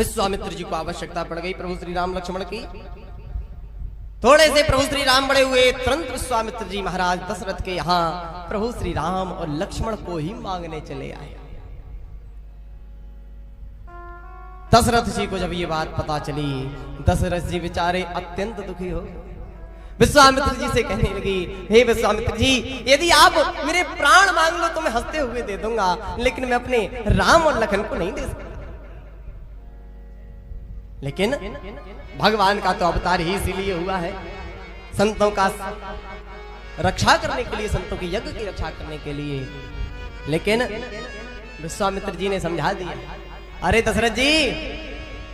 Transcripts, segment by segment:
विश्वामित्र जी को आवश्यकता पड़ गई प्रभु श्री राम लक्ष्मण की। थोड़े से प्रभु श्री राम बड़े हुए, तुरंत विश्वामित्र जी महाराज दशरथ के यहाँ प्रभु श्री राम और लक्ष्मण को ही मांगने चले आए। दशरथ जी को जब ये बात पता चली, दशरथ जी बेचारे अत्यंत दुखी हो विश्वामित्र जी से कहने लगी, हे विश्वामित्र जी, यदि आप मेरे प्राण मांग लो तो मैं हंसते हुए दे दूंगा, लेकिन मैं अपने राम और लखन को नहीं दे सकता। लेकिन भगवान का तो अवतार ही इसीलिए हुआ है, संतों का रक्षा करने के लिए, संतों के यज्ञ की रक्षा करने के लिए। लेकिन विश्वामित्र जी ने समझा दिया, अरे दशरथ जी,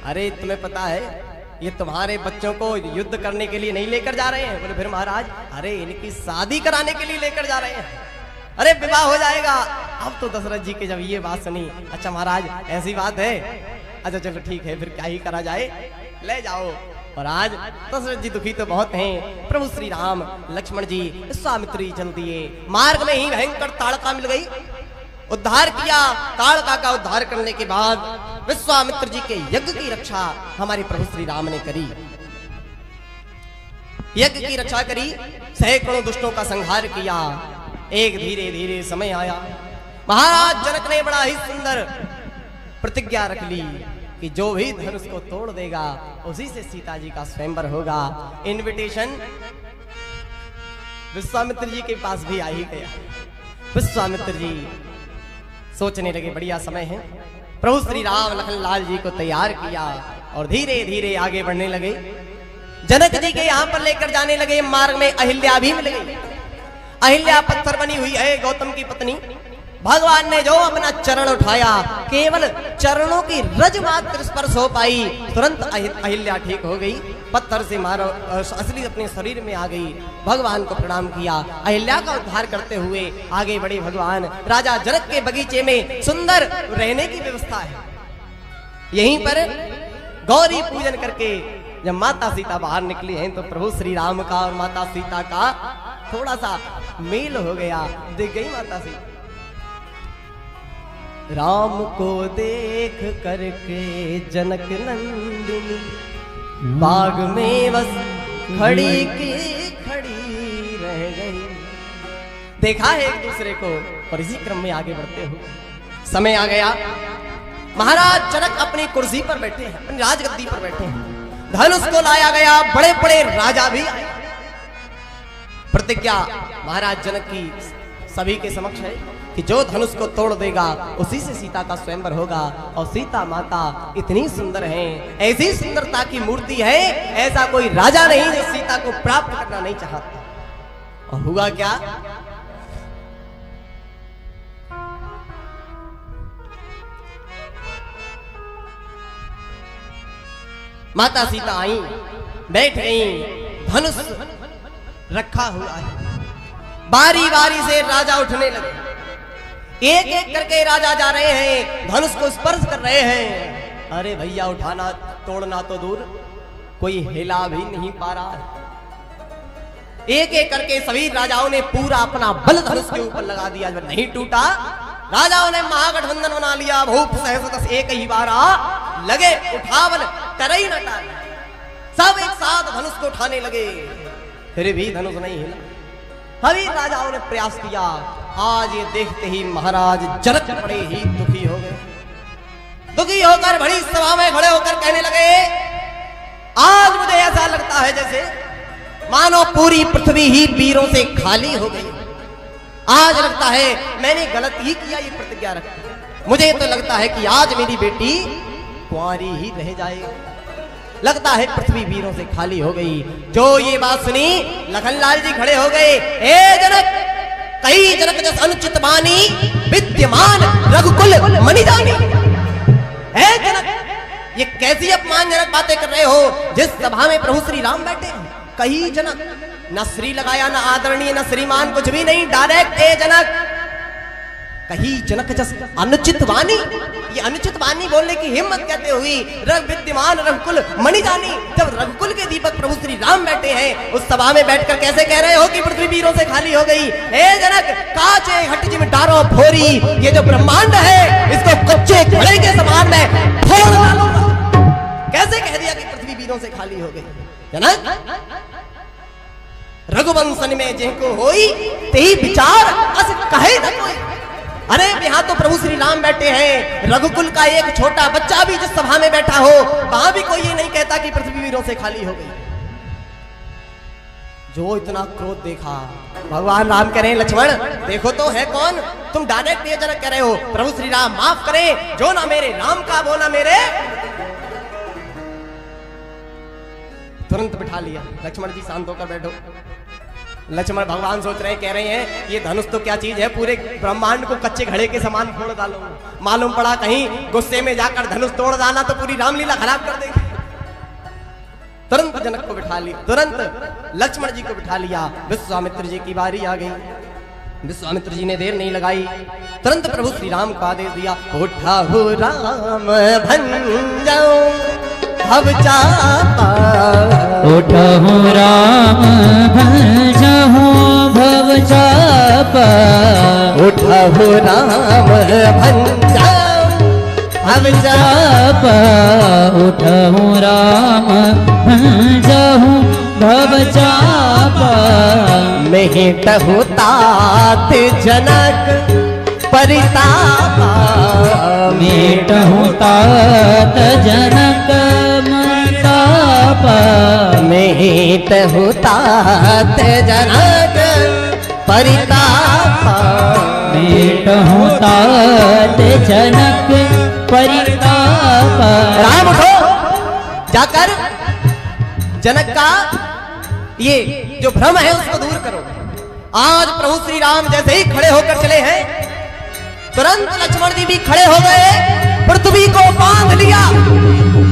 अरे तुम्हें पता है ये तुम्हारे बच्चों को युद्ध करने के लिए नहीं लेकर जा रहे हैं। बोले फिर महाराज, अरे इनकी शादी कराने के लिए लेकर जा रहे हैं, अरे विवाह हो जाएगा। अब तो दशरथ जी के जब ये बात सुनी, अच्छा महाराज ऐसी बात है, अच्छा चलो ठीक है, फिर क्या ही करा जाए, ले जाओ। और आज दशरथ जी दुखी तो बहुत हैं। प्रभु श्री राम लक्ष्मण जी विश्वामित्र जी चल दिए। मार्ग में ही भयंकर ताड़का मिल गई, उद्धार किया। ताड़का का उद्धार करने के बाद विश्वामित्र जी के यज्ञ की रक्षा हमारे प्रभु श्री राम ने करी, यज्ञ की रक्षा करी, सैकड़ों दुष्टों का संहार किया। एक धीरे धीरे समय आया, महाराज जनक ने बड़ा ही सुंदर प्रतिज्ञा रख ली कि जो भी धनुष को तोड़ देगा उसी से सीता जी का स्वयंवर होगा। इनविटेशन विश्वामित्र जी के पास भी आ ही गया। विश्वामित्र जी सोचने लगे, बढ़िया समय है। प्रभु श्री राम लखन लाल जी को तैयार किया और धीरे धीरे आगे बढ़ने लगे। जनक जी के यहाँ पर लेकर जाने लगे। मार्ग में अहिल्या भी मिल गई। अहिल्या पत्थर बनी हुई है, गौतम की पत्नी। भगवान ने जो अपना चरण उठाया, केवल चरणों की रज मात्र स्पर्श हो पाई, तुरंत अहिल्या ठीक हो गई, पत्थर से मारो असली अपने शरीर में आ गई। भगवान को प्रणाम किया, अहिल्या का उद्धार करते हुए आगे बढ़े भगवान। राजा जनक के बगीचे में सुंदर रहने की व्यवस्था है। यहीं पर गौरी पूजन करके जब माता सीता बाहर निकली हैं तो प्रभु श्री राम का और माता सीता का थोड़ा सा मेल हो गया। दिख गई माता सीता। राम को देख करके जनक नंदिनी बाग में बस खड़ी की खड़ी रह गई। देखा है एक दूसरे को और इसी क्रम में आगे बढ़ते हुए समय आ गया। महाराज जनक अपनी कुर्सी पर बैठे हैं, अपनी राजगद्दी पर बैठे हैं। धनुष को लाया गया, बड़े बड़े राजा भी आए। प्रतिज्ञा महाराज जनक की सभी के समक्ष है कि जो धनुष को तोड़ देगा उसी से सीता का स्वयंवर होगा। और सीता माता इतनी सुंदर हैं, ऐसी सुंदरता की मूर्ति है, ऐसा कोई राजा नहीं जो सीता को प्राप्त करना नहीं चाहता। और हुआ क्या, माता सीता आई, बैठ गई, धनुष रखा हुआ है। बारी बारी से राजा उठने लगे, एक एक करके राजा जा रहे हैं, धनुष को स्पर्श कर रहे हैं। अरे भैया, उठाना तोड़ना तो दूर, कोई हिला भी नहीं पा रहा है। एक एक करके सभी राजाओं ने पूरा अपना बल धनुष के ऊपर लगा दिया। जब नहीं टूटा, राजाओं ने महागठबंधन बना लिया। भूप सहस्त्रदश एक ही बार लगे उठावन करई न टाल, सब एक साथ धनुष को उठाने लगे, फिर भी धनुष नहीं हिला। सभी राजाओं ने प्रयास किया। आज ये देखते ही महाराज जनक बड़े ही दुखी हो गए। दुखी होकर बड़ी सभा में खड़े होकर कहने लगे, आज मुझे ऐसा लगता है जैसे मानो पूरी पृथ्वी ही वीरों से खाली हो गई। आज लगता है मैंने गलत ही किया ये प्रतिज्ञा रखी। मुझे तो लगता है कि आज मेरी बेटी कुंवारी ही रह जाएगी। लगता है पृथ्वी वीरों से खाली हो गई। जो ये बात सुनी, लखनलाल जी खड़े हो गए। ए जनक, कई जनक जस अनुचित बानी, विद्यमान रघुकुल मणि जानी। ए जनक, ये कैसी अपमानजनक बातें कर रहे हो। जिस सभा में प्रभु श्री राम बैठे हैं, कई जनक, न श्री लगाया, न आदरणीय, न श्रीमान, कुछ भी नहीं, डायरेक्ट ए जनक। कहीं जनक जस अनुचित वाणी, ये अनुचित वाणी बोलने की हिम्मत कहते हुई विद्यमान रघुकुल मणि जानी। जब रघुकुल के दीपक प्रभु श्री राम बैठे हैं, उस सभा में बैठकर कैसे कह रहे हो कि पृथ्वी वीरों से खाली हो गई। ए जनक, काचे हट जिम डारो फोरी, ये जो ब्रह्मांड है इसको कच्चे घड़े के समान में फोड़ डालूंगा। कैसे कह दिया कि पृथ्वी वीरों से खाली हो गई। जनक रघुवंशन में जिनको होई तेही विचार अस कहे न कोई। अरे यहाँ तो प्रभु श्री राम बैठे हैं, रघुकुल का एक छोटा बच्चा भी जिस सभा में बैठा हो वहां भी कोई ये नहीं कहता कि पृथ्वी वीरों से खाली हो गई। जो इतना क्रोध देखा, भगवान राम कह रहे हैं लक्ष्मण देखो तो है कौन, तुम डायरेक्ट ये जनक कह रहे हो प्रभु श्री राम माफ करें, जो ना मेरे राम का वो ना मेरे। तुरंत बिठा लिया, लक्ष्मण जी शांत होकर बैठो। लक्ष्मण भगवान सोच रहे कह रहे हैं ये धनुष तो क्या चीज है, पूरे ब्रह्मांड को कच्चे घड़े के समान फोड़ डालो। मालूम पड़ा कहीं गुस्से में जाकर धनुष तोड़ डाला तो पूरी रामलीला खराब कर देंगे। तुरंत जनक को बिठा लिया, तुरंत लक्ष्मण जी को बिठा लिया। विश्वामित्र जी की बारी आ गई। विश्वामित्र जी ने देर नहीं लगाई, तुरंत प्रभु श्री राम को आदेश दिया, उठाओ राम भंजो भव चापा, उठाओ राम भंजो भव चापा, उठाओ राम भंजो भव चापा, उठाओ राम भंजो भव चापा, मेहटहु तात जनक परितापा, मेटहु तात जनक मनतापा, मेहटहु तात जनक परितापा, मेटहु तात जनक परितापा। राम उठो, जाकर जनक का ये जो भ्रम है उसको दूर करो। आज प्रभु श्री राम जैसे ही खड़े होकर चले हैं, तुरंत लक्ष्मण जी भी खड़े हो गए, पृथ्वी को बांध लिया,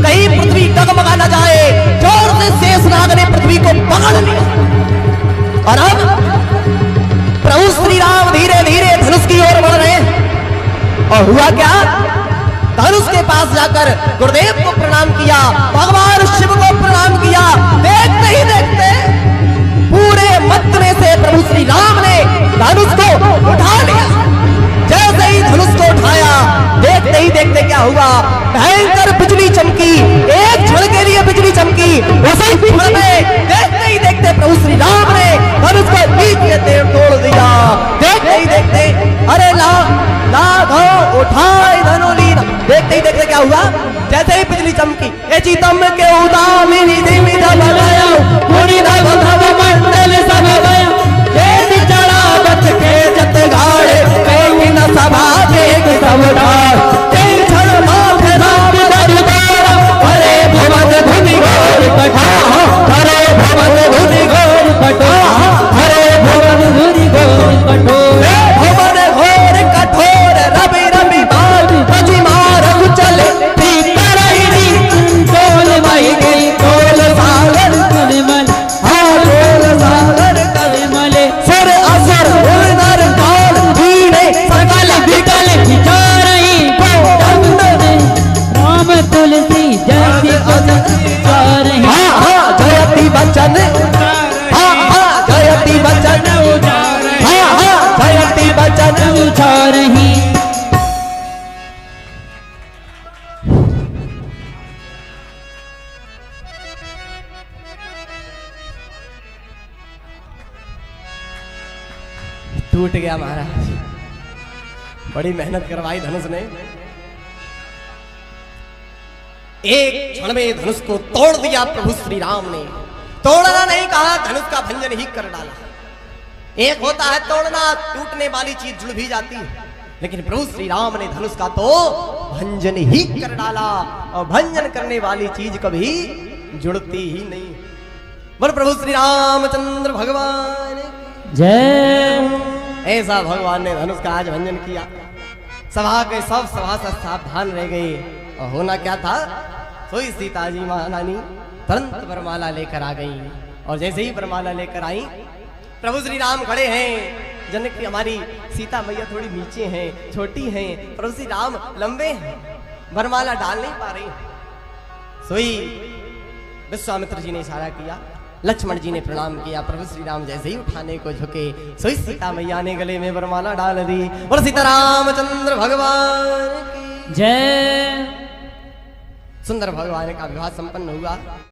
कहीं पृथ्वी डगमगा न जाए। जोर से शेषनाग ने पृथ्वी को पकड़ लिया। और अब प्रभु श्री राम धीरे धीरे धनुष की ओर बढ़ रहे हैं। और हुआ क्या, धनुष के पास जाकर गुरुदेव को प्रणाम किया, भगवान शिव को प्रणाम किया। देखते ही देखते पूरे मथने से प्रभु श्री राम ने धनुष को उठा लिया। जैसे ही धनुष को उठाया, देखते ही देखते क्या हुआ, भयंकर बिजली चमकी, एक क्षण के लिए बिजली चमकी। उसी क्षण में देखते ही देखते प्रभु श्री राम ने धनुष को बीच में तोड़ दिया। देखते ही देखते अरे लाघो उठाए धनुलीन, देखते ही देखते क्या हुआ, जैसे ही बिजली चमकी, ए चितम के उदामी निधि मिधा बनाया, पूरी धव मंडल सब गया, ये चढ़ा बच के जत गाड़े, कहीं न सभा देख सब ढाल, कहीं क्षण माथे राम दरबार, हरे भवन धुनि घोर कठोर, हरे भवन धुनि घोर कठोर, हरे भवन धुनि घोर कठोर, भवन घोर कठोर, रवि रवि बाल भजी मारग चले, भीतर ही डोल मई गई डोल सागर कलिमल, हाँ डोल सागर कलिमले, सुर असुर नर काल भीड़े सकल विकल विचारहि राम तुलसी जयति विचारहि, हाँ जयति वचन, हाँ जयति वचन, हाँ जयति वचन उचारहि। टूट गया महाराज, बड़ी मेहनत करवाई धनुष ने, एक क्षण में धनुष को तोड़ दिया प्रभु श्री राम ने। तोड़ना नहीं कहा, धनुष का भंजन ही कर डाला। एक होता है तोड़ना, टूटने वाली चीज जुड़ भी जाती है, लेकिन प्रभु श्री राम ने धनुष का तो भंजन ही कर डाला। और भंजन करने वाली चीज कभी जुड़ती ही नहीं। बोल प्रभु श्री रामचंद्र भगवान जय। ऐसा भगवान ने धनुष का आज भंजन किया। सभा के सब सभासद सावधान रह गए। और होना क्या था, सोई सीता जी महारानी तुरंत वरमाला लेकर आ गई। और जैसे ही वरमाला लेकर आई, प्रभु श्री राम खड़े हैं। जनक की हमारी सीता मैया थोड़ी नीचे हैं, छोटी हैं, प्रभु श्री राम लंबे हैं, वरमाला डाल नहीं पा रही। सोई विश्वामित्र जी ने इशारा किया, लक्ष्मण जी ने प्रणाम किया। प्रभु श्री राम जैसे ही उठाने को झुके, सोई सीता मैया ने गले में वरमाला डाल दी। बोल सीता रामचंद्र भगवान की जय। सुंदर भगवान का विवाह संपन्न हुआ।